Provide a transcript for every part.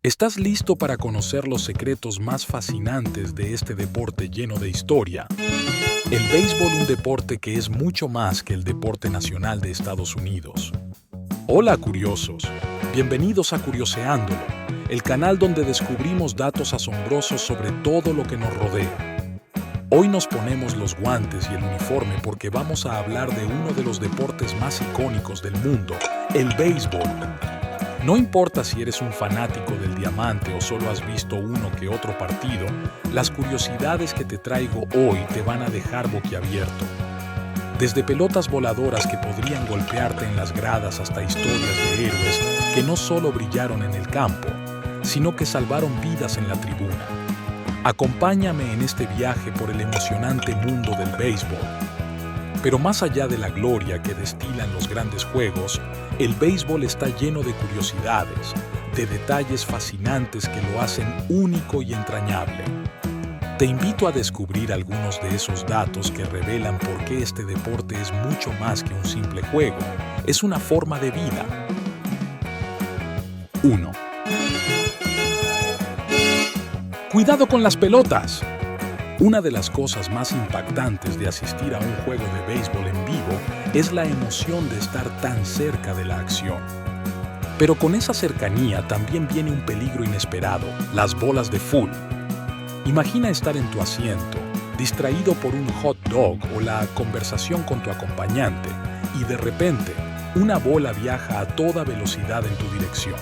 ¿Estás listo para conocer los secretos más fascinantes de este deporte lleno de historia? El béisbol, un deporte que es mucho más que el deporte nacional de Estados Unidos. Hola curiosos, bienvenidos a Curioseándolo, el canal donde descubrimos datos asombrosos sobre todo lo que nos rodea. Hoy nos ponemos los guantes y el uniforme porque vamos a hablar de uno de los deportes más icónicos del mundo, el béisbol. No importa si eres un fanático del diamante o solo has visto uno que otro partido, las curiosidades que te traigo hoy te van a dejar boquiabierto. Desde pelotas voladoras que podrían golpearte en las gradas hasta historias de héroes que no solo brillaron en el campo, sino que salvaron vidas en la tribuna. Acompáñame en este viaje por el emocionante mundo del béisbol. Pero más allá de la gloria que destilan los grandes juegos, el béisbol está lleno de curiosidades, de detalles fascinantes que lo hacen único y entrañable. Te invito a descubrir algunos de esos datos que revelan por qué este deporte es mucho más que un simple juego, es una forma de vida. 1. ¡Cuidado con las pelotas! Una de las cosas más impactantes de asistir a un juego de béisbol en vivo es la emoción de estar tan cerca de la acción. Pero con esa cercanía también viene un peligro inesperado, las bolas de full. Imagina estar en tu asiento, distraído por un hot dog o la conversación con tu acompañante, y de repente, una bola viaja a toda velocidad en tu dirección.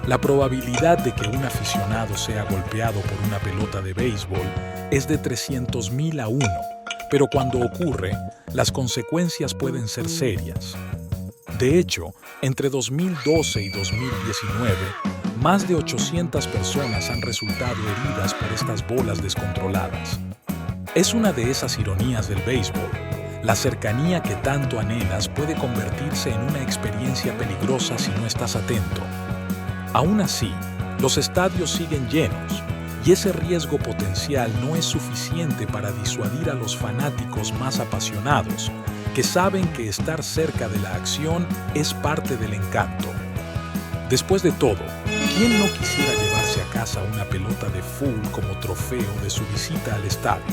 La probabilidad de que un aficionado sea golpeado por una pelota de béisbol es de 300,000 a 1, pero cuando ocurre, las consecuencias pueden ser serias. De hecho, entre 2012 y 2019, más de 800 personas han resultado heridas por estas bolas descontroladas. Es una de esas ironías del béisbol. La cercanía que tanto anhelas puede convertirse en una experiencia peligrosa si no estás atento. Aún así, los estadios siguen llenos, y ese riesgo potencial no es suficiente para disuadir a los fanáticos más apasionados, que saben que estar cerca de la acción es parte del encanto. Después de todo, ¿quién no quisiera llevarse a casa una pelota de full como trofeo de su visita al estadio?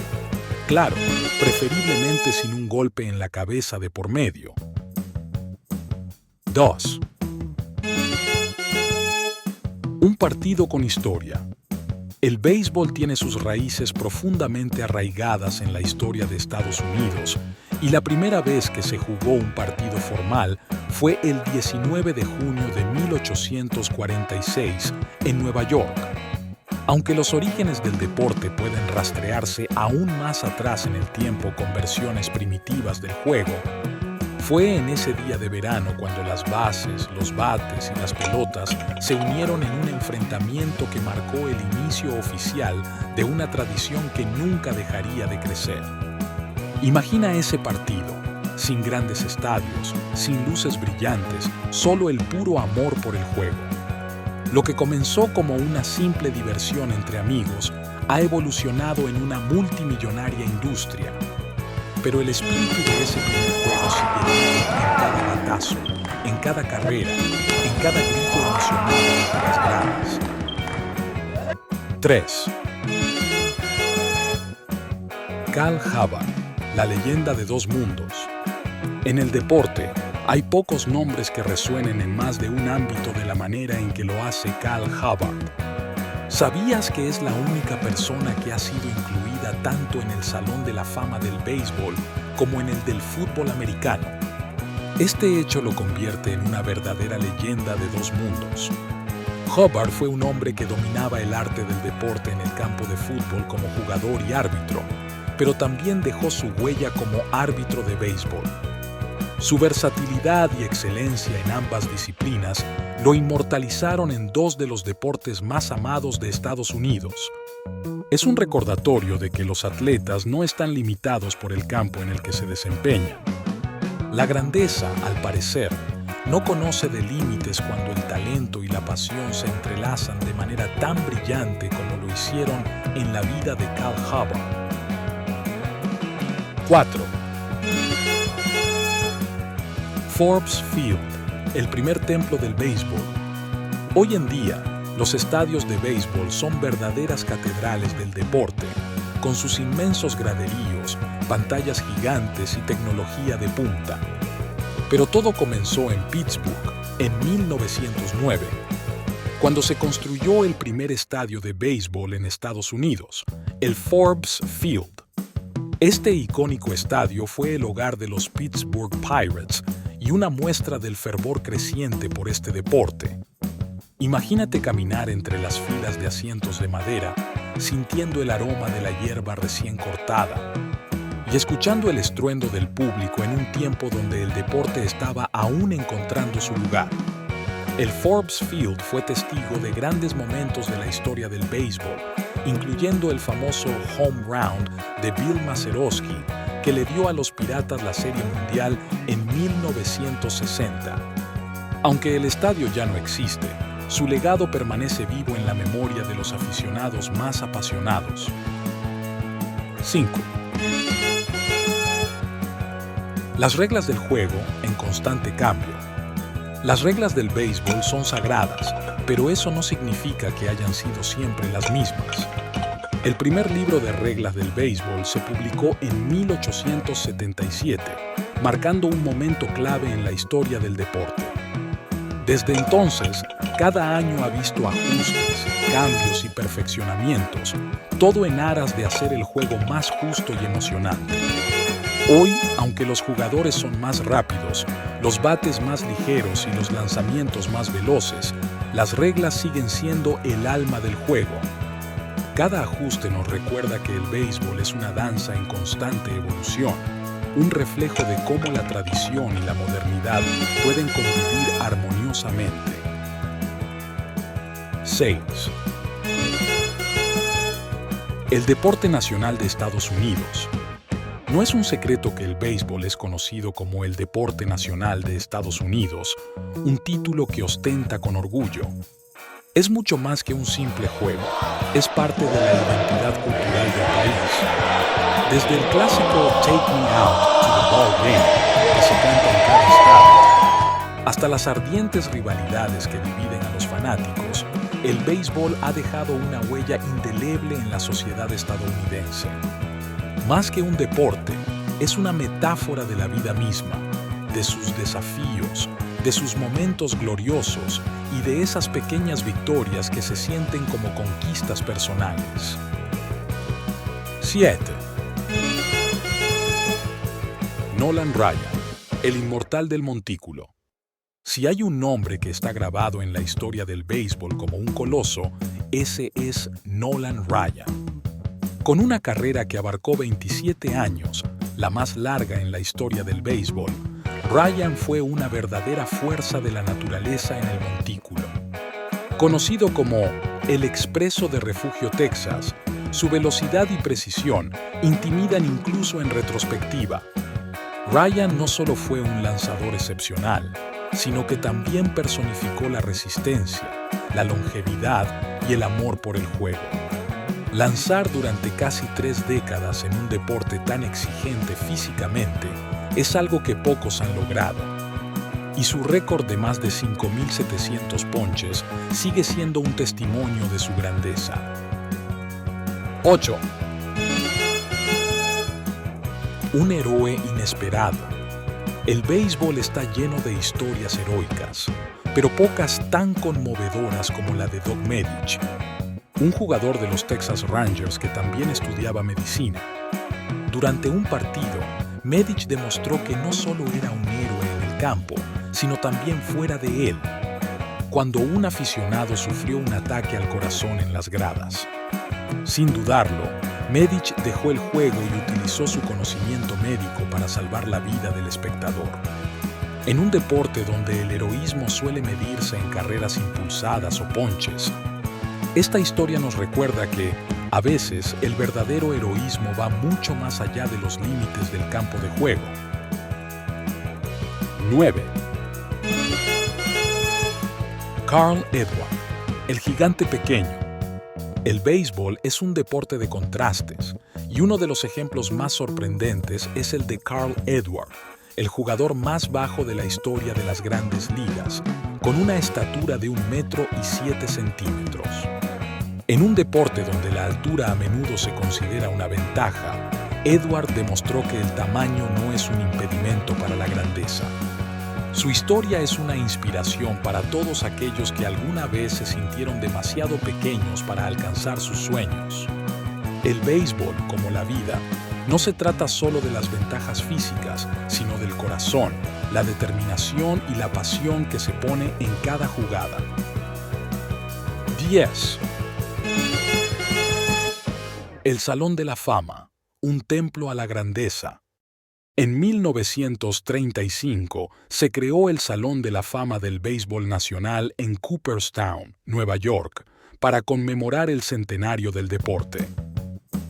Claro, preferiblemente sin un golpe en la cabeza de por medio. 2. Un partido con historia. El béisbol tiene sus raíces profundamente arraigadas en la historia de Estados Unidos y la primera vez que se jugó un partido formal fue el 19 de junio de 1846 en Nueva York. Aunque los orígenes del deporte pueden rastrearse aún más atrás en el tiempo con versiones primitivas del juego, fue en ese día de verano cuando las bases, los bates y las pelotas se unieron en un enfrentamiento que marcó el inicio oficial de una tradición que nunca dejaría de crecer. Imagina ese partido, sin grandes estadios, sin luces brillantes, solo el puro amor por el juego. Lo que comenzó como una simple diversión entre amigos ha evolucionado en una multimillonaria industria. Pero el espíritu de ese primer juego sigue vivo en cada batazo, en cada carrera, en cada grito emocionado desde las gradas. 3. Cal Hubbard, la leyenda de dos mundos. En el deporte, hay pocos nombres que resuenen en más de un ámbito de la manera en que lo hace Cal Hubbard. ¿Sabías que es la única persona que ha sido incluida tanto en el Salón de la Fama del béisbol como en el del fútbol americano? Este hecho lo convierte en una verdadera leyenda de dos mundos. Hubbard fue un hombre que dominaba el arte del deporte en el campo de fútbol como jugador y árbitro, pero también dejó su huella como árbitro de béisbol. Su versatilidad y excelencia en ambas disciplinas lo inmortalizaron en dos de los deportes más amados de Estados Unidos. Es un recordatorio de que los atletas no están limitados por el campo en el que se desempeñan. La grandeza, al parecer, no conoce de límites cuando el talento y la pasión se entrelazan de manera tan brillante como lo hicieron en la vida de Cal Hubbard. 4. Forbes Field, el primer templo del béisbol. Hoy en día, Los estadios de béisbol son verdaderas catedrales del deporte, con sus inmensos graderíos, pantallas gigantes y tecnología de punta. Pero todo comenzó en Pittsburgh en 1909, cuando se construyó el primer estadio de béisbol en Estados Unidos, el Forbes Field. Este icónico estadio fue el hogar de los Pittsburgh Pirates y una muestra del fervor creciente por este deporte. Imagínate caminar entre las filas de asientos de madera, sintiendo el aroma de la hierba recién cortada y escuchando el estruendo del público en un tiempo donde el deporte estaba aún encontrando su lugar. El Forbes Field fue testigo de grandes momentos de la historia del béisbol, incluyendo el famoso home run de Bill Mazeroski, que le dio a los Piratas la Serie Mundial en 1960. Aunque el estadio ya no existe, su legado permanece vivo en la memoria de los aficionados más apasionados. 5. Las reglas del juego en constante cambio. Las reglas del béisbol son sagradas, pero eso no significa que hayan sido siempre las mismas. El primer libro de reglas del béisbol se publicó en 1877, marcando un momento clave en la historia del deporte. Desde entonces, cada año ha visto ajustes, cambios y perfeccionamientos, todo en aras de hacer el juego más justo y emocionante. Hoy, aunque los jugadores son más rápidos, los bates más ligeros y los lanzamientos más veloces, las reglas siguen siendo el alma del juego. Cada ajuste nos recuerda que el béisbol es una danza en constante evolución, un reflejo de cómo la tradición y la modernidad pueden convivir armoniosamente. 6. El deporte nacional de Estados Unidos. No es un secreto que el béisbol es conocido como el deporte nacional de Estados Unidos, un título que ostenta con orgullo. Es mucho más que un simple juego, es parte de la identidad cultural del país. Desde el clásico Take Me Out to the Ball Game, que se canta en cada estadio, hasta las ardientes rivalidades que dividen a los fanáticos, el béisbol ha dejado una huella indeleble en la sociedad estadounidense. Más que un deporte, es una metáfora de la vida misma, de sus desafíos, de sus momentos gloriosos y de esas pequeñas victorias que se sienten como conquistas personales. 7. Nolan Ryan, el inmortal del montículo. Si hay un nombre que está grabado en la historia del béisbol como un coloso, ese es Nolan Ryan. Con una carrera que abarcó 27 años, la más larga en la historia del béisbol, Ryan fue una verdadera fuerza de la naturaleza en el montículo. Conocido como el Expreso de Refugio Texas, su velocidad y precisión intimidan incluso en retrospectiva. Ryan no solo fue un lanzador excepcional, sino que también personificó la resistencia, la longevidad y el amor por el juego. Lanzar durante casi 3 décadas en un deporte tan exigente físicamente es algo que pocos han logrado, y su récord de más de 5.700 ponches sigue siendo un testimonio de su grandeza. 8. Un héroe inesperado. El béisbol está lleno de historias heroicas, pero pocas tan conmovedoras como la de Doug Medich, un jugador de los Texas Rangers que también estudiaba medicina. Durante un partido, Medich demostró que no solo era un héroe en el campo, sino también fuera de él, cuando un aficionado sufrió un ataque al corazón en las gradas. Sin dudarlo, Medich dejó el juego y utilizó su conocimiento médico para salvar la vida del espectador. En un deporte donde el heroísmo suele medirse en carreras impulsadas o ponches, esta historia nos recuerda que, a veces, el verdadero heroísmo va mucho más allá de los límites del campo de juego. 9. Carl Edward, el gigante pequeño. El béisbol es un deporte de contrastes, y uno de los ejemplos más sorprendentes es el de Carl Edward, el jugador más bajo de la historia de las grandes ligas, con una estatura de 1,7 metros. En un deporte donde la altura a menudo se considera una ventaja, Edward demostró que el tamaño no es un impedimento para la grandeza. Su historia es una inspiración para todos aquellos que alguna vez se sintieron demasiado pequeños para alcanzar sus sueños. El béisbol, como la vida, no se trata solo de las ventajas físicas, sino del corazón, la determinación y la pasión que se pone en cada jugada. 10. El Salón de la Fama, un templo a la grandeza. En 1935 se creó el Salón de la Fama del Béisbol Nacional en Cooperstown, Nueva York, para conmemorar el centenario del deporte.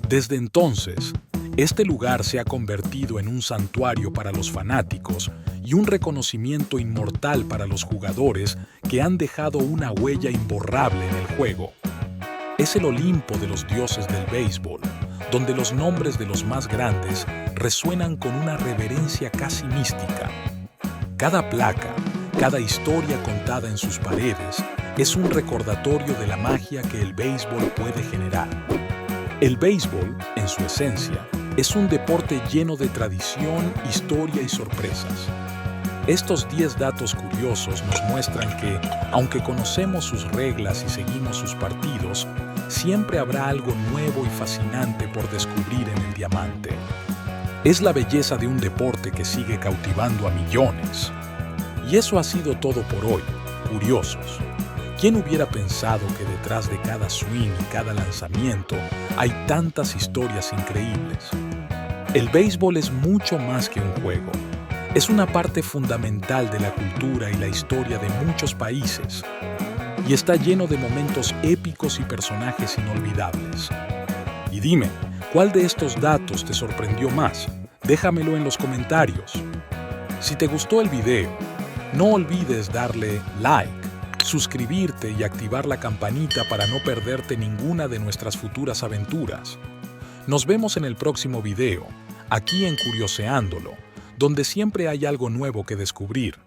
Desde entonces, este lugar se ha convertido en un santuario para los fanáticos y un reconocimiento inmortal para los jugadores que han dejado una huella imborrable en el juego. Es el Olimpo de los dioses del béisbol, donde los nombres de los más grandes resuenan con una reverencia casi mística. Cada placa, cada historia contada en sus paredes, es un recordatorio de la magia que el béisbol puede generar. El béisbol, en su esencia, es un deporte lleno de tradición, historia y sorpresas. Estos 10 datos curiosos nos muestran que, aunque conocemos sus reglas y seguimos sus partidos, siempre habrá algo nuevo y fascinante por descubrir en el diamante. Es la belleza de un deporte que sigue cautivando a millones. Y eso ha sido todo por hoy, curiosos. ¿Quién hubiera pensado que detrás de cada swing y cada lanzamiento hay tantas historias increíbles? El béisbol es mucho más que un juego. Es una parte fundamental de la cultura y la historia de muchos países. Y está lleno de momentos épicos y personajes inolvidables. Y dime, ¿cuál de estos datos te sorprendió más? Déjamelo en los comentarios. Si te gustó el video, no olvides darle like, suscribirte y activar la campanita para no perderte ninguna de nuestras futuras aventuras. Nos vemos en el próximo video, aquí en Curioseándolo, donde siempre hay algo nuevo que descubrir.